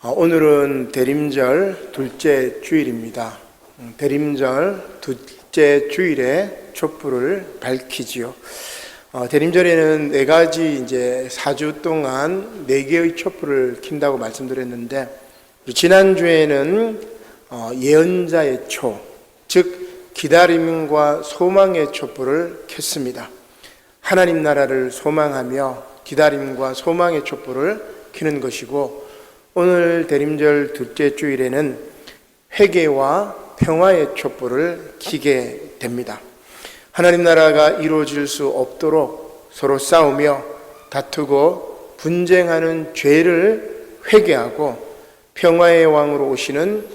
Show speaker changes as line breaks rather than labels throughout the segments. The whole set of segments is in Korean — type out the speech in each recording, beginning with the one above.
오늘은 대림절 둘째 주일입니다. 대림절 둘째 주일에 촛불을 밝히지요. 대림절에는 네 가지 이제 4주 동안 4개의 촛불을 킨다고 말씀드렸는데, 지난주에는 예언자의 초, 즉 기다림과 소망의 촛불을 켰습니다. 하나님 나라를 소망하며 기다림과 소망의 촛불을 켜는 것이고, 오늘 대림절 둘째 주일에는 회개와 평화의 촛불을 켜게 됩니다. 하나님 나라가 이루어질 수 없도록 서로 싸우며 다투고 분쟁하는 죄를 회개하고 평화의 왕으로 오시는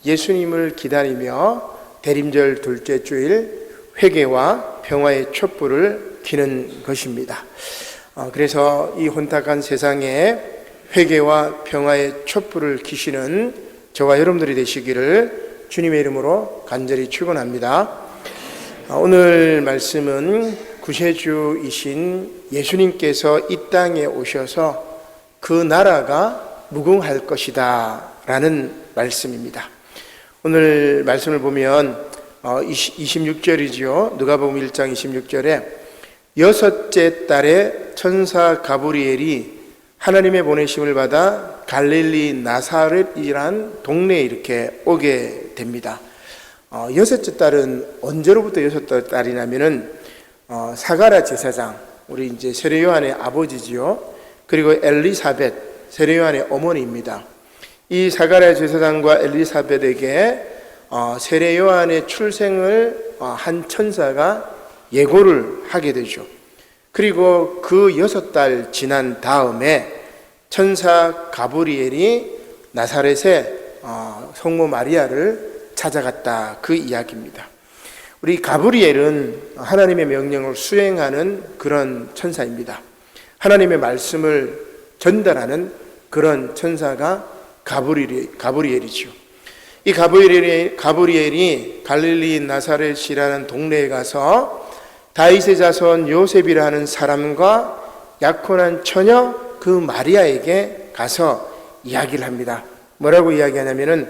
예수님을 기다리며 대림절 둘째 주일 회개와 평화의 촛불을 켜는 것입니다. 그래서 이 혼탁한 세상에 회개와 평화의 촛불을 켜시는 저와 여러분들이 되시기를 주님의 이름으로 간절히 축원합니다. 오늘 말씀은 구세주이신 예수님께서 이 땅에 오셔서 그 나라가 무궁할 것이다 라는 말씀입니다. 오늘 말씀을 보면 26절이지요. 누가복음 1장 26절에 여섯째 달에 천사 가브리엘이 하나님의 보내심을 받아 갈릴리 나사렛이란 동네에 이렇게 오게 됩니다. 여섯째 달은 언제로부터 여섯째 달이냐면은 사가랴 제사장, 우리 이제 세례 요한의 아버지지요. 그리고 엘리사벳, 세례 요한의 어머니입니다. 이 사가랴 제사장과 엘리사벳에게 세례 요한의 출생을 한 천사가 예고를 하게 되죠. 그리고 그 6달 지난 다음에 천사 가브리엘이 나사렛의 성모 마리아를 찾아갔다, 그 이야기입니다. 우리 가브리엘은 하나님의 명령을 수행하는 그런 천사입니다. 하나님의 말씀을 전달하는 그런 천사가 가브리엘이죠. 이 가브리엘이 갈릴리 나사렛이라는 동네에 가서 다윗의 자손 요셉이라는 사람과 약혼한 처녀 그 마리아에게 가서 이야기를 합니다. 뭐라고 이야기하냐면은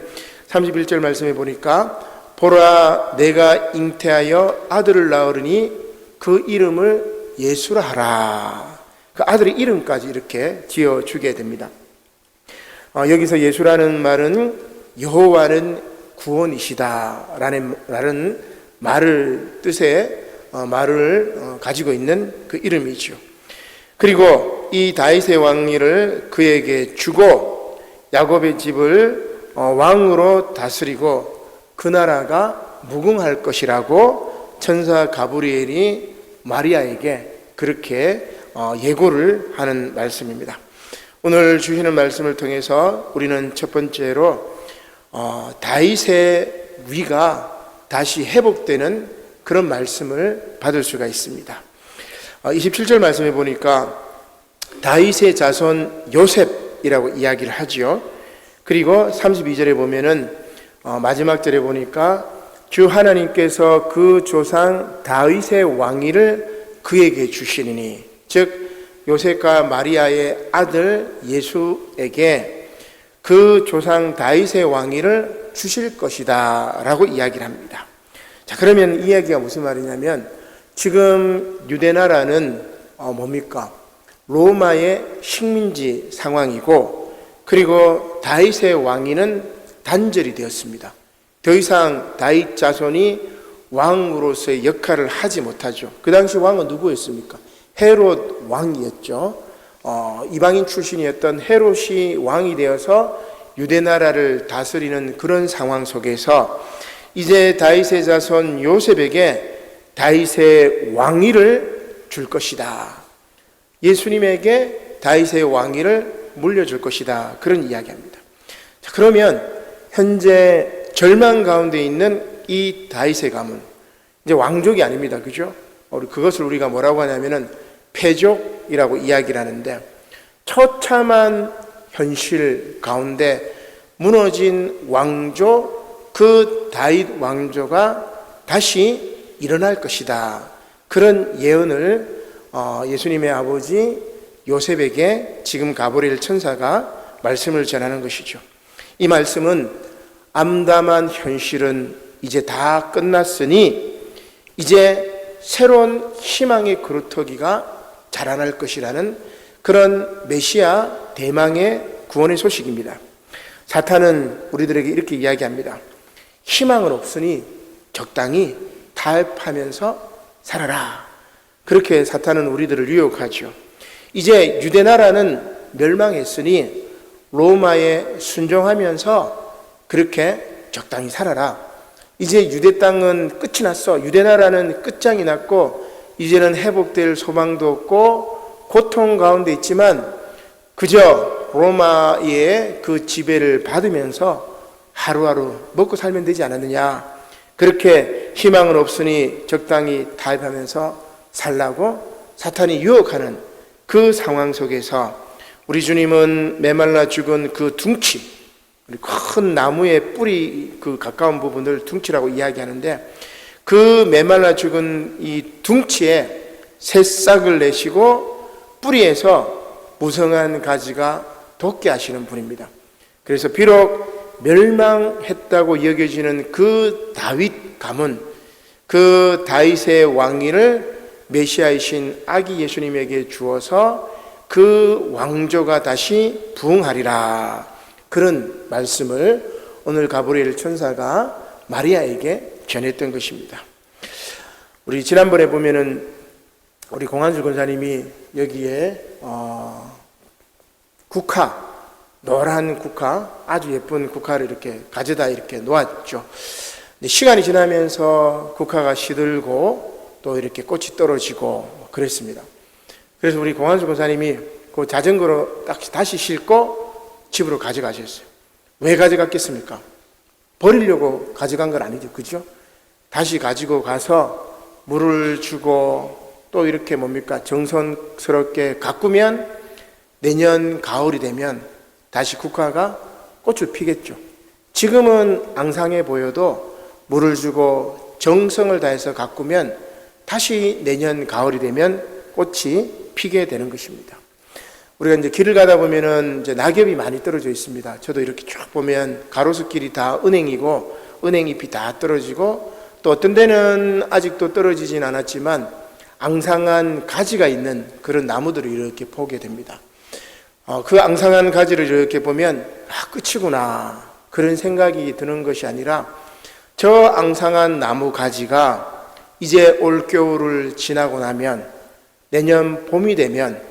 31절 말씀해 보니까, 보라 내가 잉태하여 아들을 낳으리니 그 이름을 예수라 하라. 그 아들의 이름까지 이렇게 지어주게 됩니다. 여기서 예수라는 말은 여호와는 구원이시다 라는 말을 가지고 있는 그 이름이죠. 그리고 이 다윗의 왕위를 그에게 주고 야곱의 집을 왕으로 다스리고 그 나라가 무궁할 것이라고 천사 가브리엘이 마리아에게 그렇게 예고를 하는 말씀입니다. 오늘 주시는 말씀을 통해서 우리는 첫 번째로 다윗의 위가 다시 회복되는 그런 말씀을 받을 수가 있습니다. 27절 말씀해 보니까 다윗의 자손 요셉이라고 이야기를 하지요. 그리고 32절에 보면은 마지막 절에 보니까 주 하나님께서 그 조상 다윗의 왕위를 그에게 주시리니, 즉 요셉과 마리아의 아들 예수에게 그 조상 다윗의 왕위를 주실 것이다 라고 이야기를 합니다. 자, 그러면 이 이야기가 무슨 말이냐면, 지금 유대나라는 뭡니까? 로마의 식민지 상황이고, 그리고 다윗의 왕위는 단절이 되었습니다. 더 이상 다윗 자손이 왕으로서의 역할을 하지 못하죠. 그 당시 왕은 누구였습니까? 헤롯 왕이었죠. 이방인 출신이었던 헤롯이 왕이 되어서 유대나라를 다스리는 그런 상황 속에서 이제 다윗의 자손 요셉에게 다윗의 왕위를 줄 것이다. 예수님에게 다윗의 왕위를 물려줄 것이다. 그런 이야기합니다. 자, 그러면 현재 절망 가운데 있는 이 다윗의 가문, 이제 왕족이 아닙니다. 그죠? 그것을 우리가 뭐라고 하냐면은 패족이라고 이야기를 하는데, 처참한 현실 가운데 무너진 왕조, 그 다윗 왕조가 다시 일어날 것이다. 그런 예언을 예수님의 아버지 요셉에게 지금 가브리엘 천사가 말씀을 전하는 것이죠. 이 말씀은 암담한 현실은 이제 다 끝났으니 이제 새로운 희망의 그루터기가 자라날 것이라는 그런 메시아 대망의 구원의 소식입니다. 사탄은 우리들에게 이렇게 이야기합니다. 희망은 없으니 적당히 타협하면서 살아라. 그렇게 사탄은 우리들을 유혹하죠. 이제 유대나라는 멸망했으니 로마에 순종하면서 그렇게 적당히 살아라. 이제 유대 땅은 끝이 났어. 유대나라는 끝장이 났고 이제는 회복될 소망도 없고 고통 가운데 있지만 그저 로마의 그 지배를 받으면서 하루하루 먹고 살면 되지 않았느냐. 그렇게 희망은 없으니 적당히 타협하면서 살라고 사탄이 유혹하는 그 상황 속에서 우리 주님은 메말라 죽은 그 둥치, 큰 나무의 뿌리 그 가까운 부분을 둥치라고 이야기하는데 그 메말라 죽은 이 둥치에 새싹을 내시고 뿌리에서 무성한 가지가 돋게 하시는 분입니다. 그래서 비록 멸망했다고 여겨지는 그 다윗 가문, 그 다윗의 왕위를 메시아이신 아기 예수님에게 주어서 그 왕조가 다시 부흥하리라. 그런 말씀을 오늘 가브리엘 천사가 마리아에게 전했던 것입니다. 우리 지난번에 보면은 우리 공한주 권사님이 여기에 국화, 노란 국화, 아주 예쁜 국화를 이렇게 가져다 이렇게 놓았죠. 근데 시간이 지나면서 국화가 시들고 또 이렇게 꽃이 떨어지고 그랬습니다. 그래서 우리 공한주 권사님이 그 자전거로 다시 싣고 집으로 가져가셨어요. 왜 가져갔겠습니까? 버리려고 가져간 건 아니죠. 그죠? 다시 가지고 가서 물을 주고 또 이렇게 정성스럽게 가꾸면 내년 가을이 되면 다시 국화가 꽃을 피겠죠. 지금은 앙상해 보여도 물을 주고 정성을 다해서 가꾸면 다시 내년 가을이 되면 꽃이 피게 되는 것입니다. 우리가 이제 길을 가다 보면은 이제 낙엽이 많이 떨어져 있습니다. 저도 이렇게 쭉 보면 가로수길이 다 은행이고 은행잎이 다 떨어지고 또 어떤 데는 아직도 떨어지진 않았지만 앙상한 가지가 있는 그런 나무들을 이렇게 보게 됩니다. 그 앙상한 가지를 이렇게 보면 끝이구나 그런 생각이 드는 것이 아니라 저 앙상한 나무 가지가 이제 올겨울을 지나고 나면 내년 봄이 되면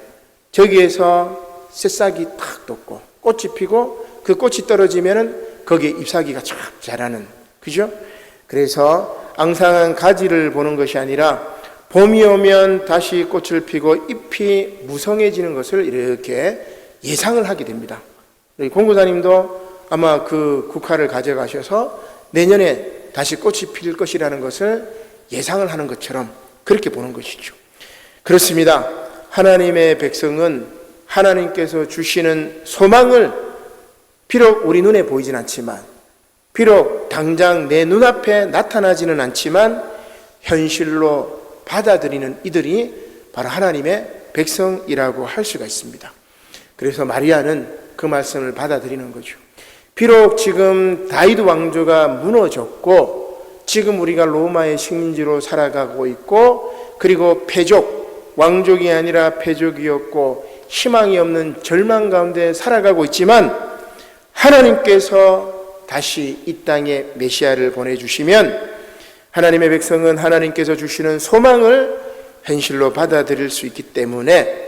저기에서 새싹이 탁 돋고 꽃이 피고 그 꽃이 떨어지면은 거기에 잎사귀가 쫙 자라는, 그죠? 그래서 앙상한 가지를 보는 것이 아니라 봄이 오면 다시 꽃을 피고 잎이 무성해지는 것을 이렇게 예상을 하게 됩니다. 공구사님도 아마 그 국화를 가져가셔서 내년에 다시 꽃이 필 것이라는 것을 예상을 하는 것처럼 그렇게 보는 것이죠. 그렇습니다. 하나님의 백성은 하나님께서 주시는 소망을 비록 우리 눈에 보이진 않지만, 비록 당장 내 눈앞에 나타나지는 않지만 현실로 받아들이는 이들이 바로 하나님의 백성이라고 할 수가 있습니다. 그래서 마리아는 그 말씀을 받아들이는 거죠. 비록 지금 다윗 왕조가 무너졌고 지금 우리가 로마의 식민지로 살아가고 있고 그리고 패족, 왕족이 아니라 패족이었고 희망이 없는 절망 가운데 살아가고 있지만 하나님께서 다시 이 땅에 메시아를 보내주시면 하나님의 백성은 하나님께서 주시는 소망을 현실로 받아들일 수 있기 때문에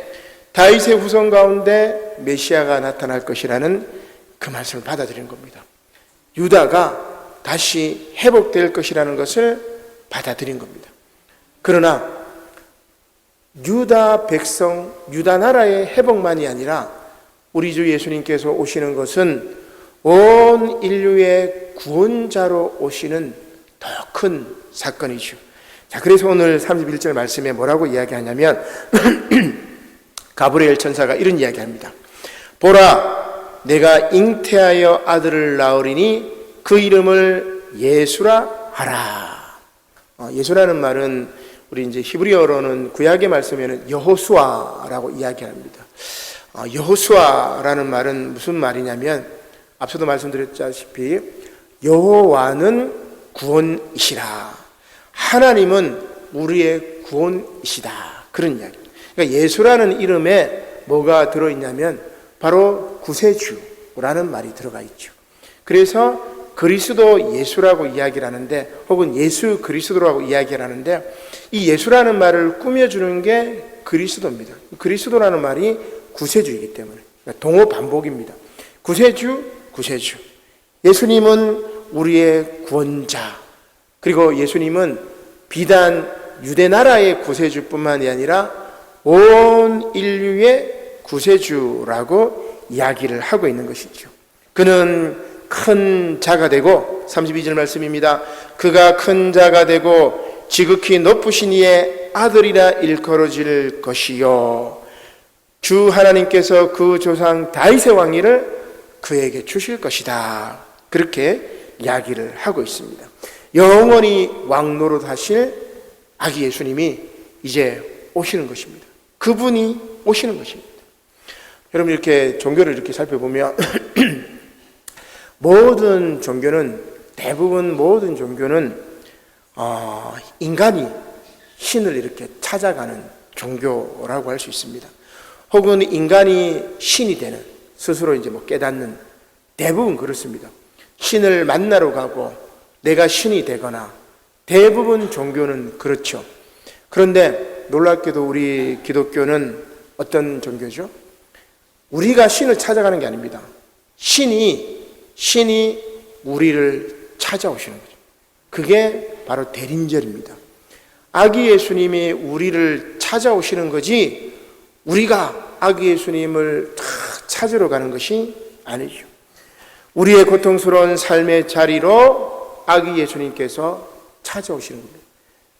다윗의 후손 가운데 메시아가 나타날 것이라는 그 말씀을 받아들인 겁니다. 유다가 다시 회복될 것이라는 것을 받아들인 겁니다. 그러나 유다 백성, 유다 나라의 회복만이 아니라 우리 주 예수님께서 오시는 것은 온 인류의 구원자로 오시는 더 큰 사건이죠. 자, 그래서 오늘 31절 말씀에 뭐라고 이야기하냐면 가브리엘 천사가 이런 이야기합니다. 보라, 내가 잉태하여 아들을 낳으리니 그 이름을 예수라 하라. 예수라는 말은 우리 이제 히브리어로는 구약의 말씀에는 여호수아라고 이야기합니다. 여호수아라는 말은 무슨 말이냐면 앞서도 말씀드렸다시피 여호와는 구원이시라. 하나님은 우리의 구원이시다. 그런 이야기. 그러니까 예수라는 이름에 뭐가 들어있냐면 바로 구세주라는 말이 들어가 있죠. 그래서 그리스도 예수라고 이야기를 하는데, 혹은 예수 그리스도라고 이야기를 하는데, 이 예수라는 말을 꾸며주는 게 그리스도입니다. 그리스도라는 말이 구세주이기 때문에 그러니까 동어 반복입니다. 구세주, 구세주. 예수님은 우리의 구원자. 그리고 예수님은 비단 유대 나라의 구세주뿐만이 아니라 온 인류의 구세주라고 이야기를 하고 있는 것이죠. 그는 큰 자가 되고, 32절 말씀입니다. 그가 큰 자가 되고 지극히 높으신 이의 아들이라 일컬어질 것이요 주 하나님께서 그 조상 다윗의 왕위를 그에게 주실 것이다. 그렇게 이야기를 하고 있습니다. 영원히 왕노릇 하실 아기 예수님이 이제 오시는 것입니다. 그분이 오시는 것입니다. 여러분, 이렇게 종교를 이렇게 살펴보면 대부분 모든 종교는 인간이 신을 이렇게 찾아가는 종교라고 할 수 있습니다. 혹은 인간이 신이 되는, 스스로 이제 깨닫는, 대부분 그렇습니다. 신을 만나러 가고 내가 신이 되거나, 대부분 종교는 그렇죠. 그런데 놀랍게도 우리 기독교는 어떤 종교죠? 우리가 신을 찾아가는 게 아닙니다. 신이 우리를 찾아오시는 거죠. 그게 바로 대림절입니다. 아기 예수님이 우리를 찾아오시는 거지, 우리가 아기 예수님을 다 찾으러 가는 것이 아니죠. 우리의 고통스러운 삶의 자리로 아기 예수님께서 찾아오시는 겁니다.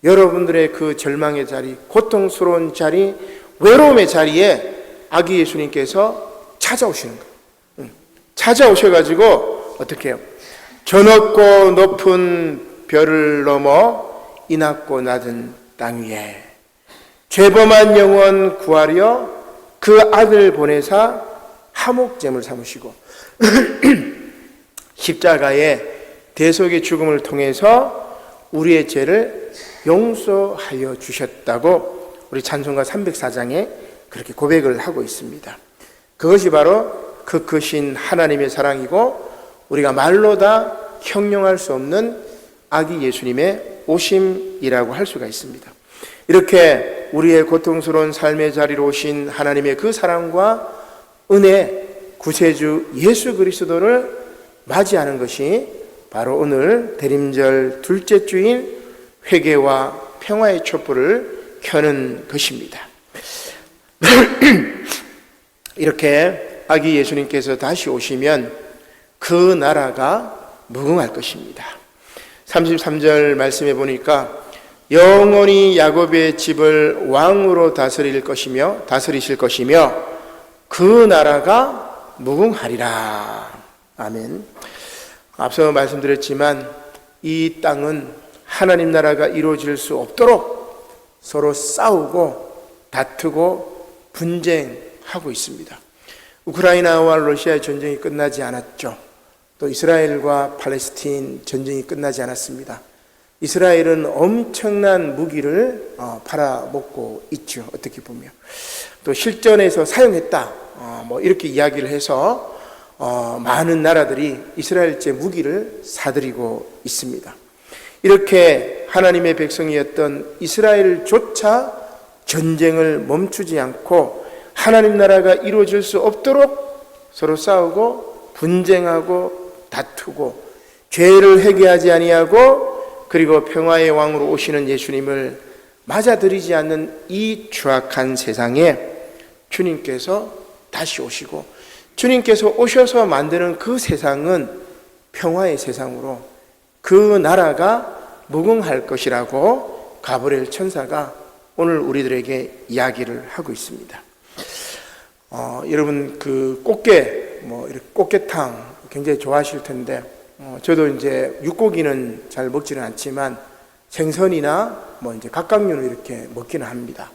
여러분들의 그 절망의 자리, 고통스러운 자리, 외로움의 자리에 아기 예수님께서 찾아오시는 거예요. 찾아오셔가지고 어떻게 해요? 저 높고 높은 별을 넘어 이 낮고 낮은 땅 위에 죄범한 영혼 구하려 그 아들 보내사 화목제물 삼으시고 십자가의 대속의 죽음을 통해서 우리의 죄를 용서하여 주셨다고 우리 찬송가 304장에 그렇게 고백을 하고 있습니다. 그것이 바로 그 크신 하나님의 사랑이고, 우리가 말로 다 형용할 수 없는 아기 예수님의 오심이라고 할 수가 있습니다. 이렇게 우리의 고통스러운 삶의 자리로 오신 하나님의 그 사랑과 은혜, 구세주 예수 그리스도를 맞이하는 것이 바로 오늘 대림절 둘째 주인 회개와 평화의 촛불을 켜는 것입니다. 이렇게 아기 예수님께서 다시 오시면 그 나라가 무궁할 것입니다. 33절 말씀해 보니까 영원히 야곱의 집을 왕으로 다스리실 것이며 그 나라가 무궁하리라. 아멘. 앞서 말씀드렸지만 이 땅은 하나님 나라가 이루어질 수 없도록 서로 싸우고 다투고 분쟁하고 있습니다. 우크라이나와 러시아의 전쟁이 끝나지 않았죠. 또 이스라엘과 팔레스틴 전쟁이 끝나지 않았습니다. 이스라엘은 엄청난 무기를 팔아먹고 있죠. 어떻게 보면 또 실전에서 사용했다, 이렇게 이야기를 해서 많은 나라들이 이스라엘제 무기를 사들이고 있습니다. 이렇게 하나님의 백성이었던 이스라엘조차 전쟁을 멈추지 않고 하나님 나라가 이루어질 수 없도록 서로 싸우고 분쟁하고 다투고 죄를 회개하지 아니하고 그리고 평화의 왕으로 오시는 예수님을 맞아들이지 않는 이 추악한 세상에 주님께서 다시 오시고, 주님께서 오셔서 만드는 그 세상은 평화의 세상으로 그 나라가 무궁할 것이라고 가브리엘 천사가 오늘 우리들에게 이야기를 하고 있습니다. 여러분 그 꽃게, 이렇게 꽃게탕 굉장히 좋아하실 텐데, 저도 이제 육고기는 잘 먹지는 않지만 생선이나 이제 갑각류는 이렇게 먹기는 합니다.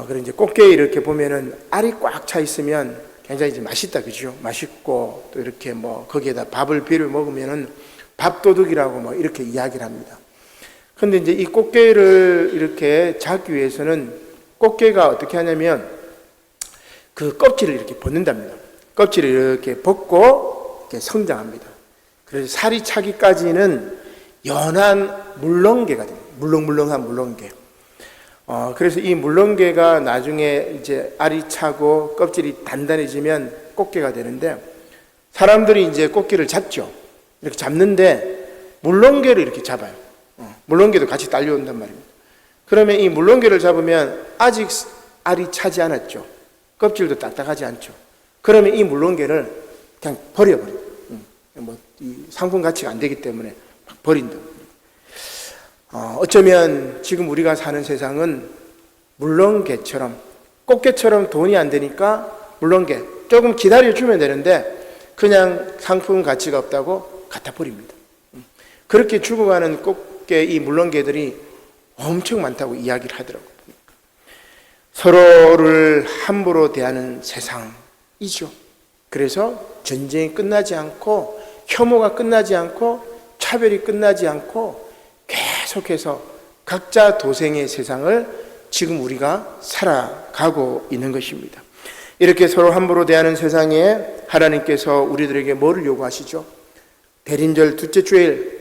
그리고 이제 꽃게 이렇게 보면은 알이 꽉 차 있으면 굉장히 이제 맛있다, 그죠? 맛있고 또 이렇게 뭐 거기에다 밥을 비벼 먹으면은 밥도둑이라고 뭐 이렇게 이야기를 합니다. 근데 이제 이 꽃게를 이렇게 잡기 위해서는 꽃게가 어떻게 하냐면 그 껍질을 이렇게 벗는답니다. 껍질을 이렇게 벗고 이렇게 성장합니다. 그래서 살이 차기까지는 연한 물렁개가 됩니다. 물렁물렁한 물렁개. 그래서 이 물렁개가 나중에 이제 알이 차고 껍질이 단단해지면 꽃게가 되는데, 사람들이 이제 꽃게를 잡죠. 이렇게 잡는데 물렁개를 이렇게 잡아요. 물렁개도 같이 딸려온단 말입니다. 그러면 이 물렁개를 잡으면 아직 알이 차지 않았죠. 껍질도 딱딱하지 않죠. 그러면 이 물렁개를 그냥 버려버려요. 이 상품 가치가 안 되기 때문에 막 버린다. 어쩌면 지금 우리가 사는 세상은 물렁개처럼, 꽃게처럼 돈이 안 되니까 물렁개 조금 기다려주면 되는데 그냥 상품 가치가 없다고 갖다 버립니다. 그렇게 죽어가는 꽃게 이 물렁개들이 엄청 많다고 이야기를 하더라고요. 서로를 함부로 대하는 세상이죠. 그래서 전쟁이 끝나지 않고 혐오가 끝나지 않고 차별이 끝나지 않고 계속해서 각자 도생의 세상을 지금 우리가 살아가고 있는 것입니다. 이렇게 서로 함부로 대하는 세상에 하나님께서 우리들에게 뭐를 요구하시죠? 대림절 둘째 주일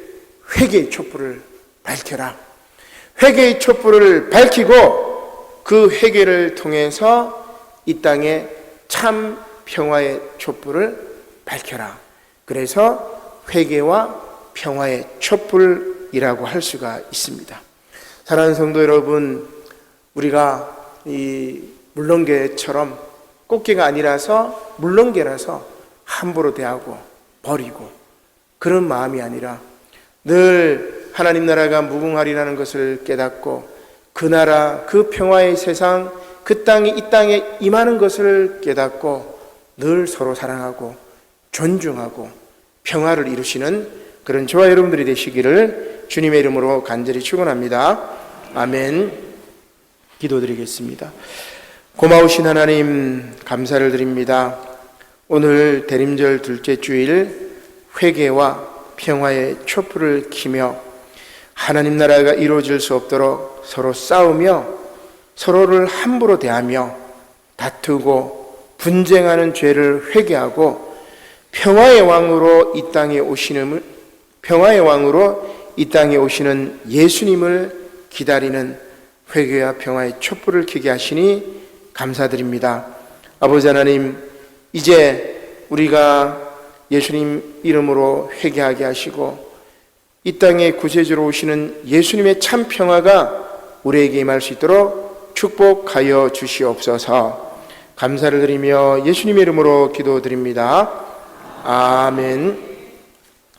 회개의 촛불을 밝혀라. 회개의 촛불을 밝히고 그 회개를 통해서 이 땅에 참 평화의 촛불을 밝혀라. 그래서 회개와 평화의 촛불이라고 할 수가 있습니다. 사랑하는 성도 여러분, 우리가 이 물렁개처럼 꽃게가 아니라서 물렁개라서 함부로 대하고 버리고 그런 마음이 아니라 늘 하나님 나라가 무궁하리라는 것을 깨닫고 그 나라, 그 평화의 세상, 그 땅이 이 땅에 임하는 것을 깨닫고 늘 서로 사랑하고 존중하고 평화를 이루시는 그런 저와 여러분들이 되시기를 주님의 이름으로 간절히 축원합니다. 아멘. 기도드리겠습니다. 고마우신 하나님, 감사를 드립니다. 오늘 대림절 둘째 주일 회개와 평화의 촛불을 켜며 하나님 나라가 이루어질 수 없도록 서로 싸우며 서로를 함부로 대하며 다투고 분쟁하는 죄를 회개하고 평화의 왕으로 이 땅에 오시는 예수님을 기다리는 회개와 평화의 촛불을 켜게 하시니 감사드립니다. 아버지 하나님, 이제 우리가 예수님 이름으로 회개하게 하시고 이 땅에 구세주로 오시는 예수님의 참 평화가 우리에게 임할 수 있도록 축복하여 주시옵소서. 감사를 드리며 예수님의 이름으로 기도드립니다. 아멘.